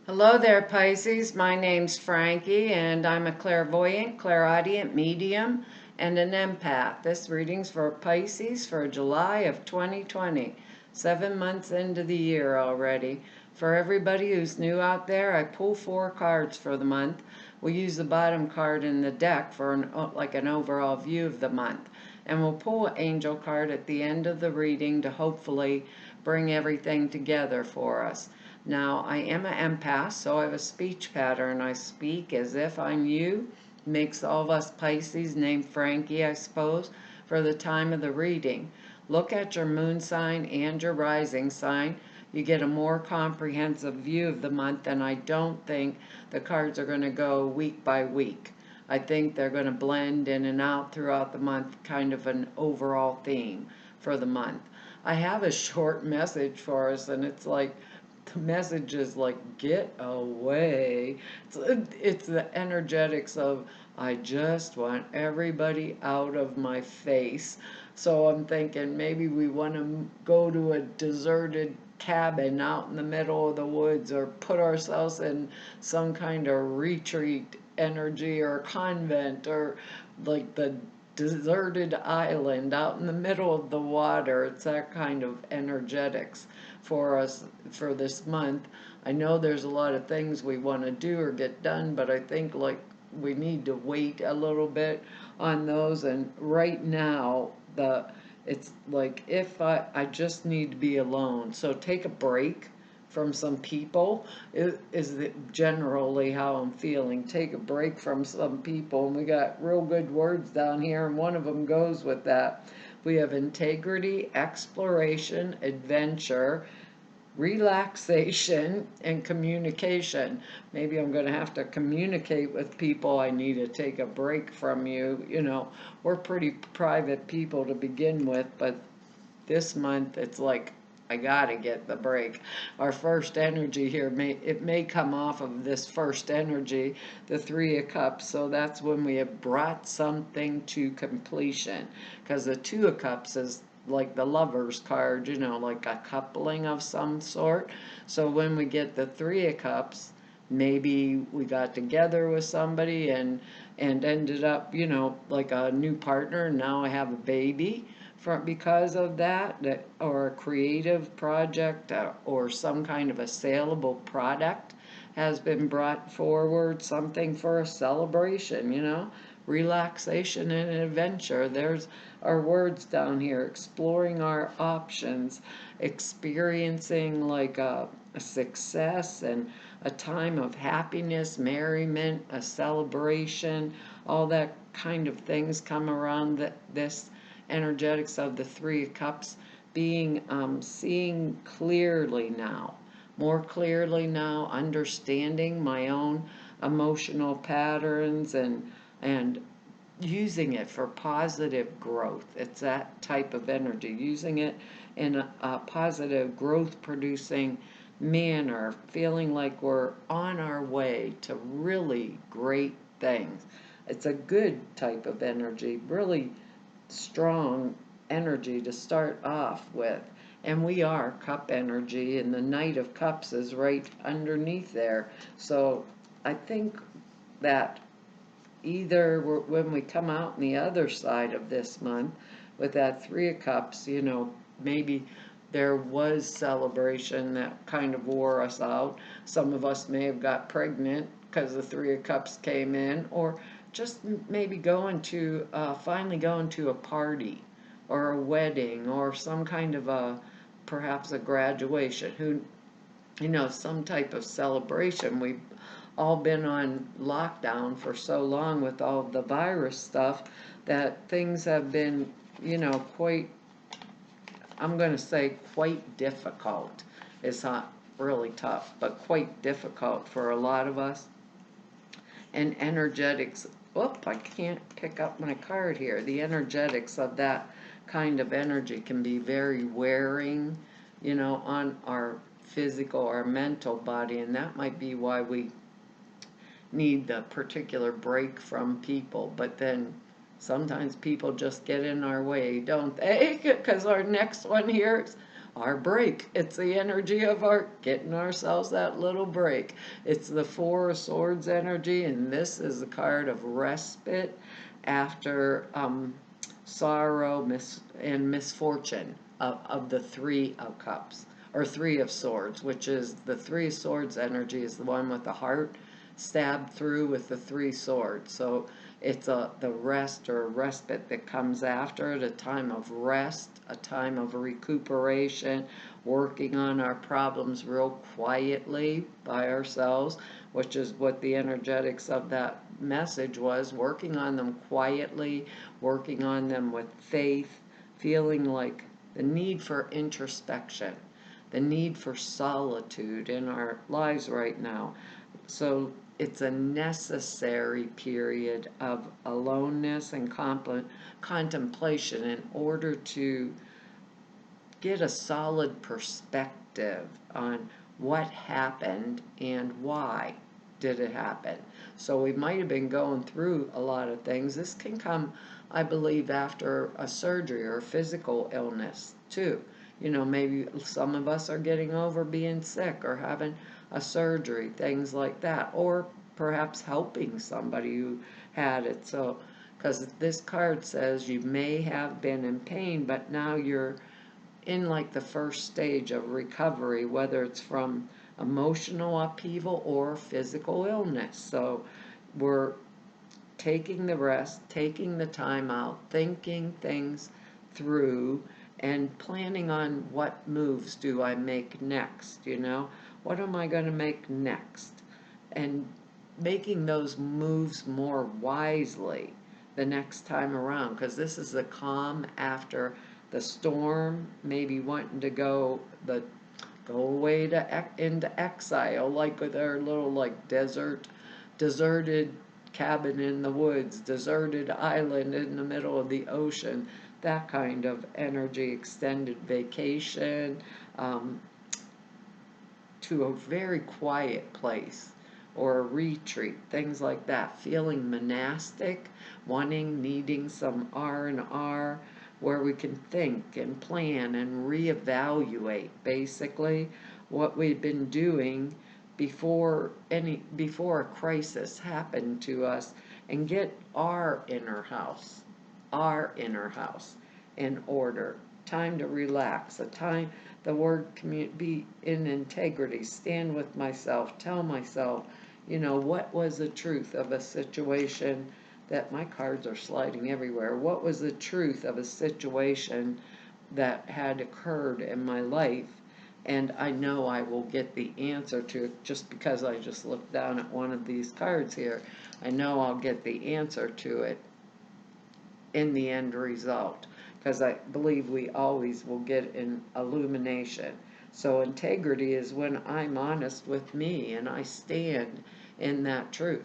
Hello there, Pisces. My name's Frankie, and I'm a clairvoyant, clairaudient, medium, and an empath. This reading's for Pisces for July of 2020, 7 months into the year already. For everybody who's new out there, I pull 4 cards for the month. We use the bottom card in the deck for an overall view of the month. And we'll pull an angel card at the end of the reading to hopefully bring everything together for us. Now, I am an empath, so I have a speech pattern. I speak as if I'm you. Makes all of us Pisces named Frankie, I suppose, for the time of the reading. Look at your moon sign and your rising sign. You get a more comprehensive view of the month, and I don't think the cards are going to go week by week. I think they're going to blend in and out throughout the month, kind of an overall theme for the month. I have a short message for us, and it's like, the message is like, get away. It's the energetics of, I just want everybody out of my face. So I'm thinking maybe we want to go to a deserted cabin out in the middle of the woods, or put ourselves in some kind of retreat energy, or a convent, or like the deserted island out in the middle of the water. It's that kind of energetics for us for this month. I know there's a lot of things we want to do or get done, but I think like we need to wait a little bit on those. And right now, it's like, if I just need to be alone. So take a break from some people is generally how I'm feeling. Take a break from some people, and we got real good words down here, and one of them goes with that. We have integrity, exploration, adventure, relaxation, and communication. Maybe I'm going to have to communicate with people. I need to take a break from you. We're pretty private people to begin with, but this month it's like, I gotta get the break. Our first energy here may come off of this first energy, the Three of Cups. So that's when we have brought something to completion, because the Two of Cups is like the Lover's card, like a coupling of some sort. So when we get the Three of Cups, maybe we got together with somebody and ended up, like a new partner, and now I have a baby because of that, or a creative project, or some kind of a saleable product has been brought forward, something for a celebration, relaxation and adventure. There's our words down here: exploring our options, experiencing like a success, and a time of happiness, merriment, a celebration. All that kind of things come around this energetics of the Three of Cups, being seeing clearly now, more clearly now, understanding my own emotional patterns, and using it for positive growth. It's that type of energy, using it in a positive growth producing manner, feeling like we're on our way to really great things. It's a good type of energy, really strong energy to start off with. And we are cup energy, and the Knight of Cups is right underneath there. So I think that either when we come out on the other side of this month with that Three of Cups, maybe there was celebration that kind of wore us out. Some of us may have got pregnant because the Three of Cups came in, or just maybe finally going to a party, or a wedding, or some kind of perhaps a graduation, some type of celebration. We've all been on lockdown for so long with all the virus stuff that things have been, quite, I'm going to say quite difficult. It's not really tough, but quite difficult for a lot of us. And energetics, I can't pick up my card here. The energetics of that kind of energy can be very wearing, on our physical, our mental body, and that might be why we need the particular break from people. But then sometimes people just get in our way, don't they? Because our next one here is our break. It's the energy of our getting ourselves that little break. It's the Four of Swords energy, and this is the card of respite after sorrow and misfortune of the Three of Cups, or Three of Swords, which is the Three of Swords energy is the one with the heart stabbed through with the three swords. So it's the rest or respite that comes after it, a time of rest, a time of recuperation, working on our problems real quietly by ourselves, which is what the energetics of that message was, working on them quietly, working on them with faith, feeling like the need for introspection, the need for solitude in our lives right now. So it's a necessary period of aloneness and contemplation in order to get a solid perspective on what happened and why did it happen. So we might have been going through a lot of things. This can come, I believe, after a surgery or physical illness too. You know, maybe some of us are getting over being sick or having a surgery, things like that, or perhaps helping somebody who had it. So, because this card says you may have been in pain, but now you're in like the first stage of recovery, whether it's from emotional upheaval or physical illness. So, we're taking the rest, taking the time out, thinking things through, and planning on what moves do I make next, you know? What am I going to make next? And making those moves more wisely the next time around, because this is the calm after the storm, maybe wanting to go away into exile, like with our little like deserted cabin in the woods, deserted island in the middle of the ocean, that kind of energy, extended vacation, to a very quiet place or a retreat, things like that, feeling monastic, needing some R&R, where we can think and plan and reevaluate basically what we've been doing before a crisis happened to us, and get our inner house in order. Time to relax, a time, the word be in integrity, stand with myself, tell myself, you know, what was the truth of a situation that my cards are sliding everywhere. What was the truth of a situation that had occurred in my life? And I know I will get the answer to it just because I just looked down at one of these cards here. I know I'll get the answer to it in the end result, because I believe we always will get an illumination. So integrity is when I'm honest with me and I stand in that truth.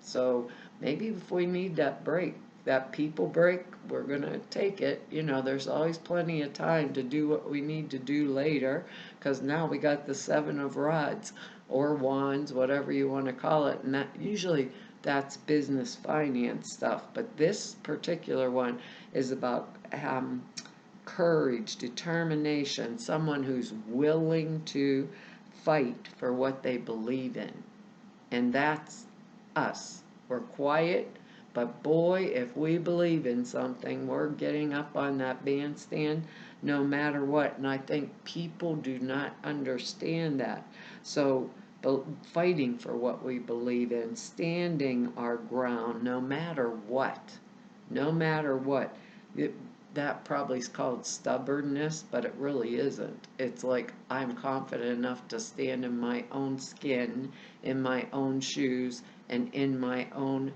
So maybe if we need that break, that people break, we're going to take it. You know, there's always plenty of time to do what we need to do later, because now we got the Seven of Rods or Wands, whatever you want to call it, and that usually that's business finance stuff. But this particular one is about courage, determination, someone who's willing to fight for what they believe in. And that's us. We're quiet, but boy, if we believe in something, we're getting up on that bandstand no matter what. And I think people do not understand that. So, fighting for what we believe in, standing our ground no matter what. No matter what. That probably is called stubbornness, but it really isn't. It's like I'm confident enough to stand in my own skin, in my own shoes, and in my own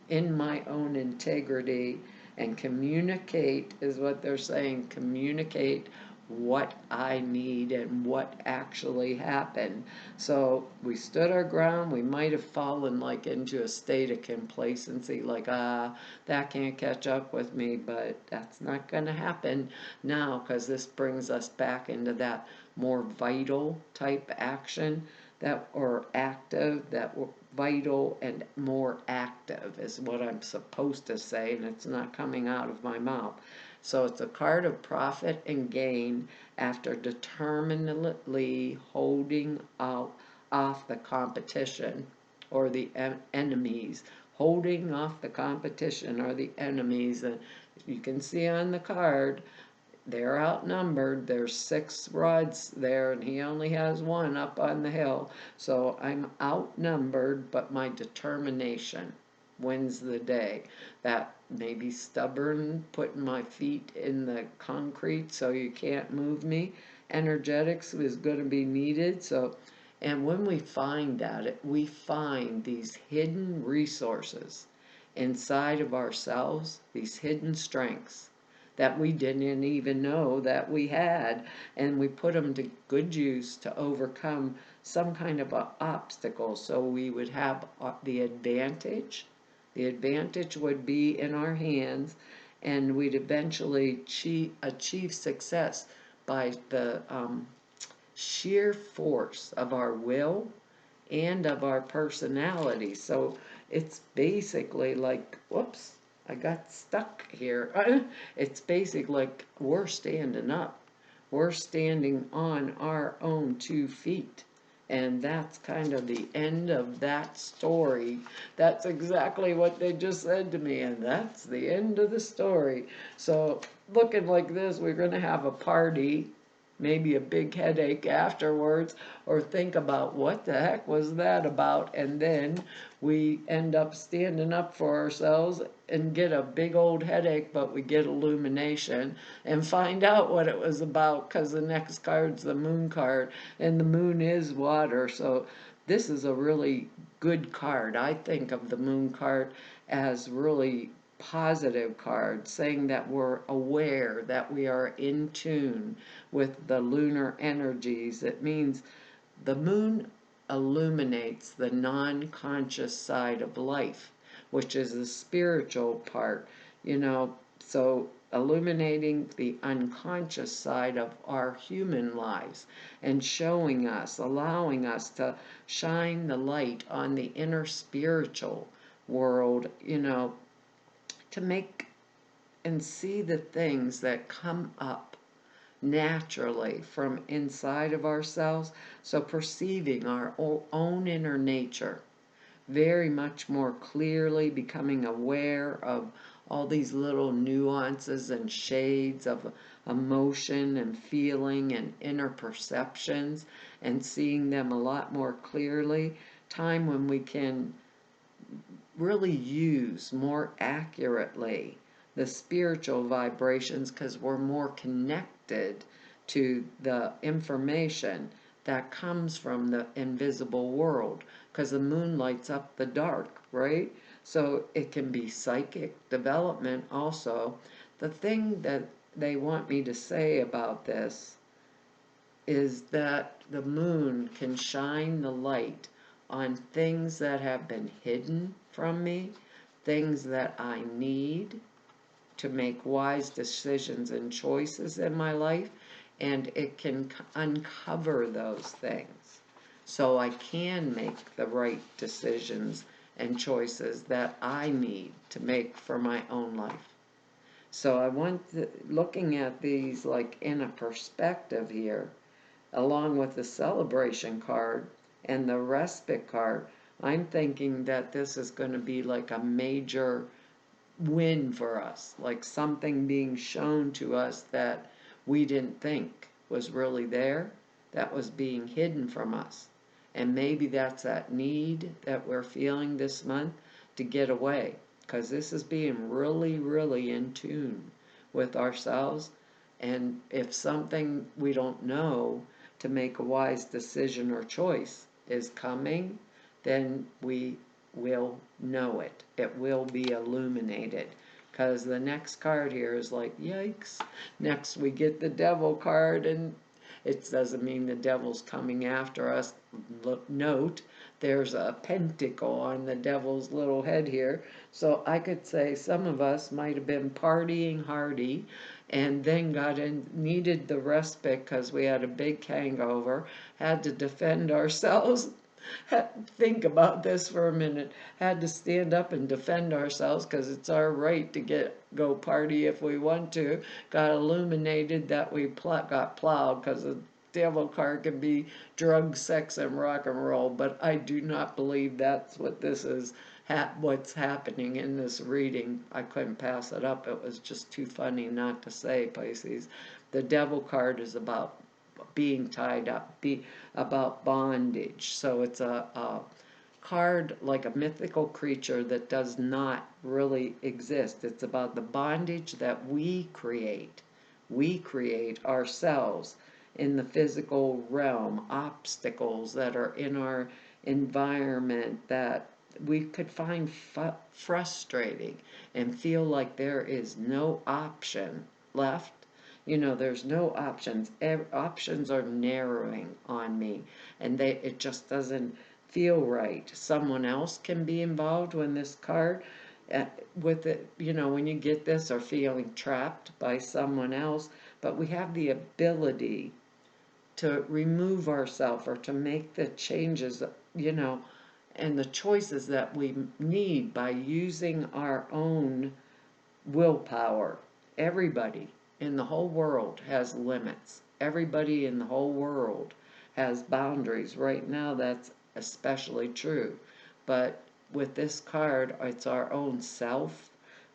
integrity, and communicate is what they're saying. Communicate what I need and what actually happened. So we stood our ground. We might have fallen like into a state of complacency, like, that can't catch up with me, but that's not going to happen now, because this brings us back into that more vital type action, that or active, that vital and more active is what I'm supposed to say, and it's not coming out of my mouth. So it's a card of profit and gain after determinedly holding out off the competition or the enemies, holding off the competition or the enemies. And you can see on the card, they're outnumbered. There's 6 rods there, and he only has 1 up on the hill. So I'm outnumbered, but my determination wins the day. That may be stubborn, putting my feet in the concrete so you can't move me. Energetics is going to be needed. So, and when we find that, we find these hidden resources inside of ourselves, these hidden strengths that we didn't even know that we had, and we put them to good use to overcome some kind of a obstacle, so we would have the advantage. The advantage would be in our hands, and we'd eventually achieve success by the sheer force of our will and of our personality. So it's basically like, whoops, I got stuck here. It's basically like we're standing up. We're standing on our own 2 feet. And that's kind of the end of that story. That's exactly what they just said to me, and that's the end of the story. So, looking like this, we're going to have a party, maybe a big headache afterwards, or think about what the heck was that about, and then we end up standing up for ourselves and get a big old headache, but we get illumination and find out what it was about, because the next card's the moon card, and the moon is water. So this is a really good card. I think of the moon card as really positive card, saying that we're aware, that we are in tune with the lunar energies. It means the moon illuminates the non-conscious side of life, which is the spiritual part, so illuminating the unconscious side of our human lives and showing us, allowing us to shine the light on the inner spiritual world, to make and see the things that come up naturally from inside of ourselves. So perceiving our own inner nature very much more clearly, becoming aware of all these little nuances and shades of emotion and feeling and inner perceptions, and seeing them a lot more clearly. Time when we can really use more accurately the spiritual vibrations, because we're more connected to the information that comes from the invisible world, because the moon lights up the dark, right? So it can be psychic development also. The thing that they want me to say about this is that the moon can shine the light on things that have been hidden from me, things that I need to make wise decisions and choices in my life, and it can uncover those things so I can make the right decisions and choices that I need to make for my own life. So I want looking at these like in a perspective here, along with the celebration card and the respite card. I'm thinking that this is going to be like a major win for us, like something being shown to us that we didn't think was really there, that was being hidden from us. And maybe that's that need that we're feeling this month to get away, because this is being really, really in tune with ourselves. And if something we don't know to make a wise decision or choice is coming, then we will know it. It will be illuminated. Because the next card here is like, yikes. Next we get the devil card, and it doesn't mean the devil's coming after us. Look, note, there's a pentacle on the devil's little head here. So I could say some of us might have been partying hardy and then needed the respite because we had a big hangover, had to defend ourselves. think about this for a minute. Had to stand up and defend ourselves because it's our right to go party if we want to. Got illuminated that we got plowed because the devil card can be drug, sex, and rock and roll. But I do not believe that's what this is. What's happening in this reading. I couldn't pass it up. It was just too funny not to say, Pisces. The devil card is about being tied up, about bondage. So it's a card like a mythical creature that does not really exist. It's about the bondage that we create. We create ourselves in the physical realm, obstacles that are in our environment that we could find frustrating and feel like there is no option left. There's no options. Options are narrowing on me, and it just doesn't feel right. Someone else can be involved when this card, with it, when you get this, or feeling trapped by someone else. But we have the ability to remove ourselves or to make the changes, and the choices that we need by using our own willpower. Everybody in the whole world has limits. Everybody in the whole world has boundaries. Right now, that's especially true. But with this card, it's our own self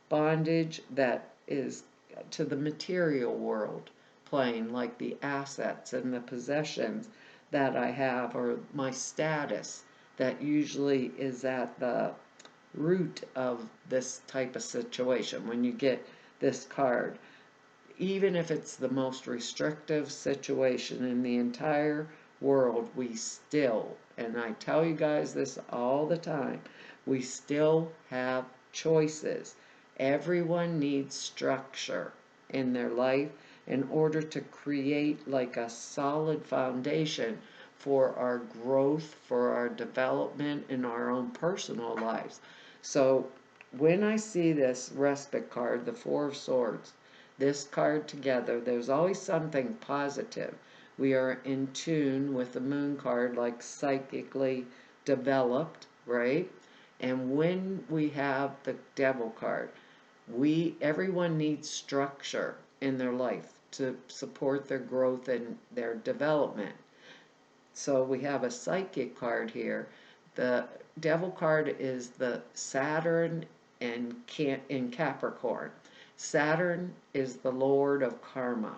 bondage that is to the material world plane, like the assets and the possessions that I have, or my status that usually is at the root of this type of situation. When you get this card, even if it's the most restrictive situation in the entire world, we still, and I tell you guys this all the time, we still have choices. Everyone needs structure in their life in order to create like a solid foundation for our growth, for our development in our own personal lives. So when I see this respite card, the Four of Swords, this card together, there's always something positive. We are in tune with the Moon card, like psychically developed, right? And when we have the Devil card, everyone needs structure in their life to support their growth and their development. So we have a psychic card here. The Devil card is the Saturn and in Capricorn. Saturn is the Lord of Karma.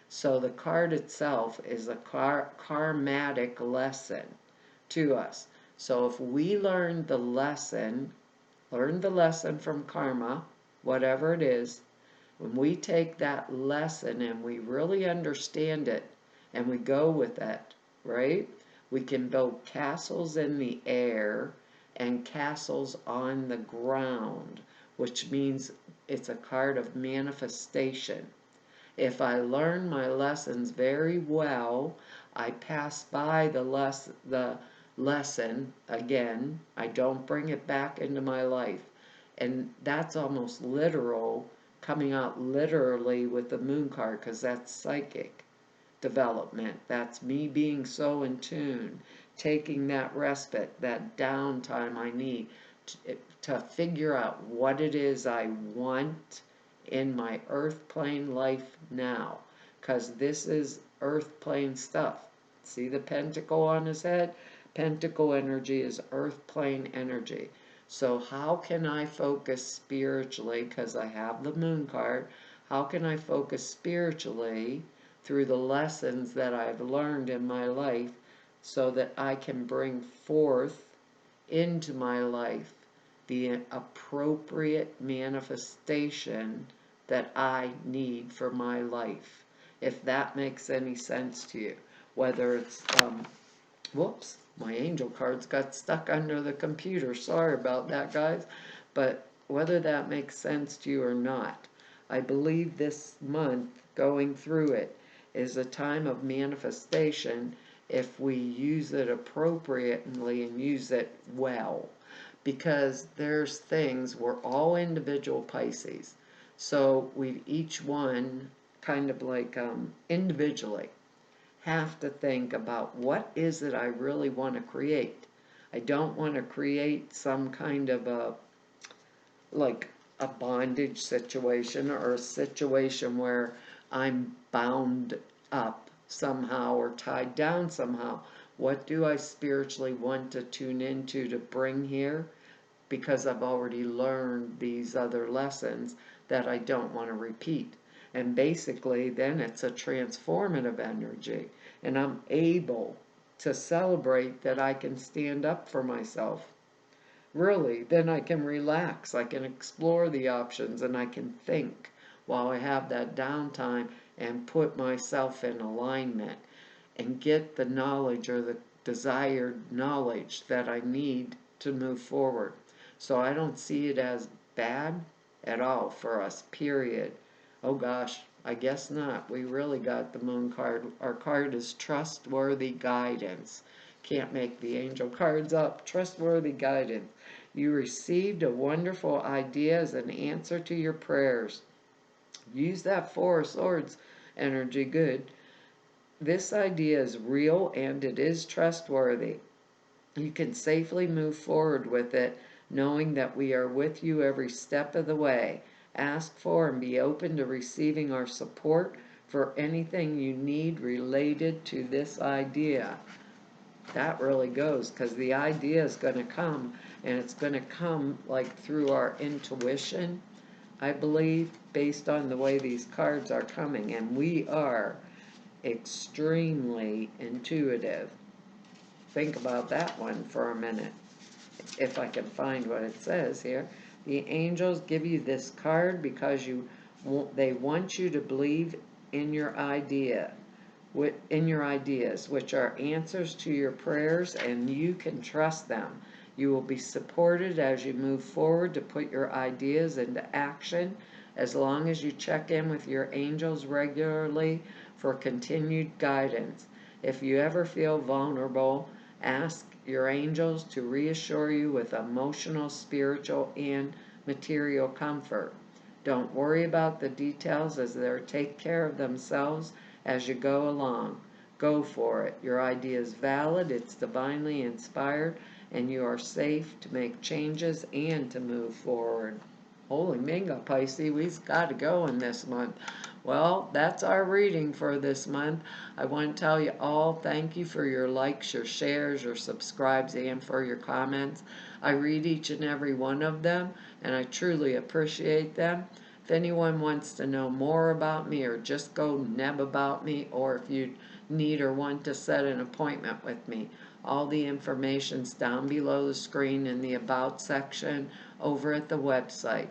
So the card itself is a karmatic lesson to us. So if we learn the lesson from karma, whatever it is, when we take that lesson and we really understand it and we go with it, right? We can build castles in the air and castles on the ground, which means it's a card of manifestation. If I learn my lessons very well, I pass by the lesson again. I don't bring it back into my life. And that's almost literal, coming out literally with the Moon card, because that's psychic development. That's me being so in tune, taking that respite, that downtime I need to figure out what it is I want in my earth plane life now. Because this is earth plane stuff. See the pentacle on his head? Pentacle energy is earth plane energy. So how can I focus spiritually, because I have the Moon card, how can I focus spiritually through the lessons that I've learned in my life so that I can bring forth into my life the appropriate manifestation that I need for my life? If that makes any sense to you. Whether it's, whoops, my angel cards got stuck under the computer. Sorry about that, guys. But whether that makes sense to you or not, I believe this month, going through it, is a time of manifestation if we use it appropriately and use it well. Because there's things, we're all individual Pisces. So we've each one kind of like individually have to think about what is it I really want to create. I don't want to create some kind of like a bondage situation or a situation where I'm bound up somehow or tied down somehow. What do I spiritually want to tune into to bring here? Because I've already learned these other lessons that I don't want to repeat. And basically, then it's a transformative energy, and I'm able to celebrate that I can stand up for myself. Really, then I can relax, I can explore the options, and I can think while I have that downtime and put myself in alignment and get the knowledge or the desired knowledge that I need to move forward. So I don't see it as bad at all for us, period. Oh gosh, I guess not. We really got the moon card. Our card is trustworthy guidance. Can't make the angel cards up. Trustworthy guidance. You received a wonderful idea as an answer to your prayers. Use that Four of Swords energy good. This idea is real and it is trustworthy. You can safely move forward with it, knowing that we are with you every step of the way. Ask for and be open to receiving our support for anything you need related to this idea. That really goes, because the idea is going to come, and it's going to come like through our intuition, I believe, based on the way these cards are coming, and we are extremely intuitive. Think about that one for a minute, if I can find what it says here. The angels give you this card because they want you to believe in your idea, in your ideas, which are answers to your prayers, and you can trust them. You will be supported as you move forward to put your ideas into action, as long as you check in with your angels regularly for continued guidance. If you ever feel vulnerable, ask your angels to reassure you with emotional, spiritual, and material comfort. Don't worry about the details, as they'll take care of themselves as you go along. Go for it. Your idea is valid, it's divinely inspired, and you are safe to make changes and to move forward. Holy Mingo, Pisces, we've got to go in this month. Well, that's our reading for this month. I want to tell you all thank you for your likes, your shares, your subscribes, and for your comments. I read each and every one of them, and I truly appreciate them. If anyone wants to know more about me or just go neb about me, or if you need or want to set an appointment with me, all the information's down below the screen in the About section over at the website.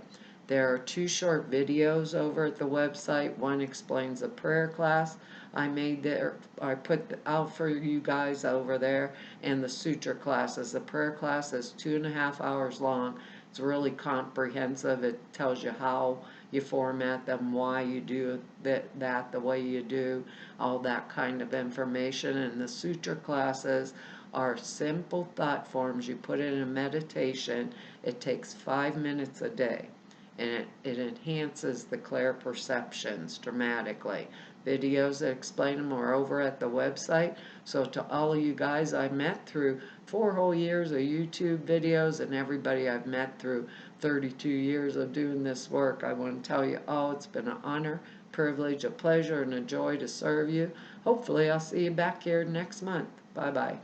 There are 2 short videos over at the website. One explains a prayer class I made there, I put out for you guys over there, and the suture classes. The prayer class is 2.5 hours long. It's really comprehensive. It tells you how you format them, why you do that the way you do, all that kind of information. And the suture classes are simple thought forms. You put it in a meditation. It takes 5 minutes a day, and it enhances the clear perceptions dramatically. Videos that explain them are over at the website. So to all of you guys I met through 4 whole years of YouTube videos, and everybody I've met through 32 years of doing this work, I want to tell you all it's been an honor, privilege, a pleasure, and a joy to serve you. Hopefully I'll see you back here next month. Bye-bye.